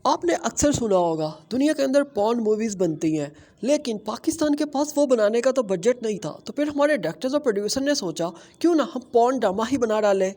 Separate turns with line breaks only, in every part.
आपने अक्सर सुना होगा दुनिया के अंदर पॉर्न मूवीज़ बनती हैं, लेकिन पाकिस्तान के पास वो बनाने का तो बजट नहीं था। तो फिर हमारे डायरेक्टर्स और प्रोड्यूसर ने सोचा क्यों ना हम पॉर्न ड्रामा ही बना डालें।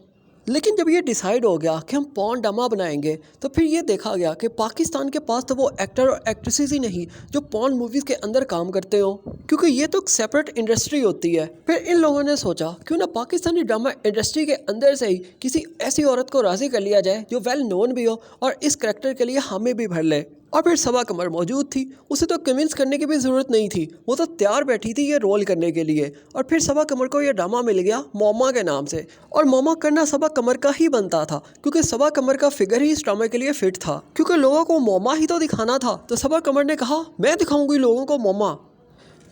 लेकिन जब ये डिसाइड हो गया कि हम पॉर्न ड्रामा बनाएंगे, तो फिर ये देखा गया कि पाकिस्तान के पास तो वो एक्टर और एक्ट्रेसेस ही नहीं जो पॉर्न मूवीज़ के अंदर काम करते हो, क्योंकि ये तो एक सेपरेट इंडस्ट्री होती है। फिर इन लोगों ने सोचा क्यों ना पाकिस्तानी ड्रामा इंडस्ट्री के अंदर से ही किसी ऐसी औरत को राज़ी कर लिया जाए जो वेल नोन भी हो और इस करैक्टर के लिए हामी भी भर ले। और फिर सबा कमर मौजूद थी, उसे तो कन्विंस करने की भी ज़रूरत नहीं थी, वो तो तैयार बैठी थी ये रोल करने के लिए। और फिर सबा कमर को ये ड्रामा मिल गया मोमा के नाम से, और मोमा करना सबा कमर का ही बनता था क्योंकि सबा कमर का फिगर ही इस ड्रामे के लिए फिट था, क्योंकि लोगों को मोमा ही तो दिखाना था। तो सबा कमर ने कहा मैं दिखाऊंगी लोगों को मोमा।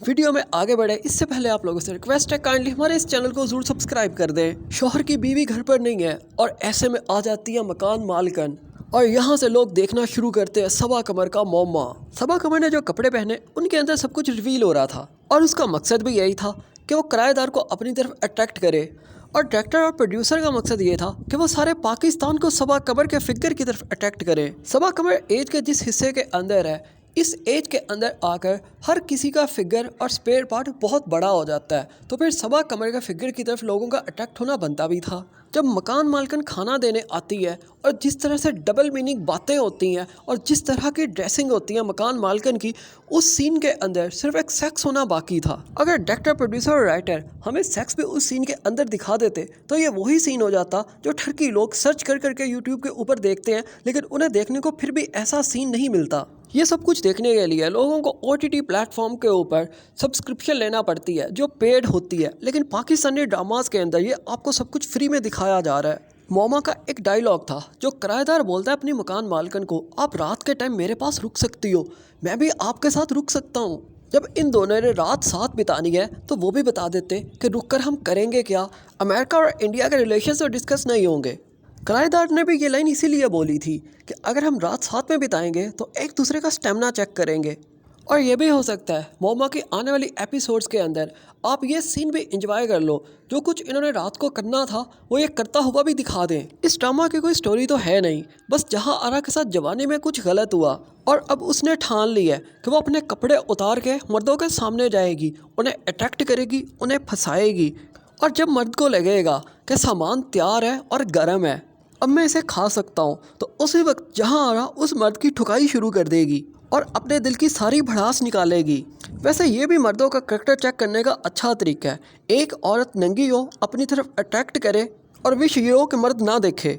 वीडियो में आगे बढ़े इससे पहले आप लोगों से रिक्वेस्ट है, काइंडली हमारे इस चैनल को जरूर सब्सक्राइब कर दें। शौहर की बीवी घर पर नहीं है और ऐसे में आ जाती है मकान मालकन, और यहाँ से लोग देखना शुरू करते हैं सबा कमर का मोमा। सबा कमर ने जो कपड़े पहने उनके अंदर सब कुछ रिवील हो रहा था, और उसका मकसद भी यही था कि वो किराएदार को अपनी तरफ अट्रैक्ट करे। और डायरेक्टर और प्रोड्यूसर का मकसद ये था कि वो सारे पाकिस्तान को सबा कमर के फिगर की तरफ अट्रैक्ट करे। सबा कमर एज के जिस हिस्से के अंदर है, इस एज के अंदर आकर हर किसी का फिगर और स्पेयर पार्ट बहुत बड़ा हो जाता है। तो फिर सबा कमर का फिगर की तरफ लोगों का अट्रैक्ट होना बनता भी था। जब मकान मालकन खाना देने आती है और जिस तरह से डबल मीनिंग बातें होती हैं और जिस तरह की ड्रेसिंग होती है मकान मालकन की, उस सीन के अंदर सिर्फ एक सेक्स होना बाकी था। अगर डायरेक्टर, प्रोड्यूसर और राइटर हमें सेक्स भी उस सीन के अंदर दिखा देते तो ये वही सीन हो जाता जो ठरकी लोग सर्च कर करके यूट्यूब के ऊपर देखते हैं, लेकिन उन्हें देखने को फिर भी ऐसा सीन नहीं मिलता। ये सब कुछ देखने के लिए लोगों को OTT प्लेटफॉर्म के ऊपर सब्सक्रिप्शन लेना पड़ती है जो पेड होती है, लेकिन पाकिस्तानी ड्रामास के अंदर ये आपको सब कुछ फ्री में दिखाया जा रहा है। मोमा का एक डायलॉग था जो किराएदार बोलता है अपनी मकान मालकन को, आप रात के टाइम मेरे पास रुक सकती हो, मैं भी आपके साथ रुक सकता हूँ। जब इन दोनों ने रात साथ बितानी है तो वो भी बता देते कि रुक कर हम करेंगे क्या, अमेरिका और इंडिया के रिलेशन तो डिस्कस नहीं होंगे। किराएदार ने भी ये लाइन इसीलिए बोली थी कि अगर हम रात साथ में बिताएंगे तो एक दूसरे का स्टेमिना चेक करेंगे। और ये भी हो सकता है मोमा की आने वाली एपिसोड्स के अंदर आप ये सीन भी इंजॉय कर लो, जो कुछ इन्होंने रात को करना था वो ये करता हुआ भी दिखा दें। इस ड्रामा की कोई स्टोरी तो है नहीं, बस जहां आरा के साथ जवानी में कुछ गलत हुआ और अब उसने ठान ली है कि वो अपने कपड़े उतार के मर्दों के सामने जाएगी, उन्हें अट्रैक्ट करेगी, उन्हें फंसाएगी। और जब मर्द को लगेगा कि सामान तैयार है और गर्म है, अब मैं इसे खा सकता हूँ, तो उसी वक्त जहाँ आ रहा उस मर्द की ठुकाई शुरू कर देगी और अपने दिल की सारी भड़ास निकालेगी। वैसे ये भी मर्दों का करैक्टर चेक करने का अच्छा तरीका है। एक औरत नंगी हो, अपनी तरफ अट्रैक्ट करे और विश ये हो कि मर्द ना देखे।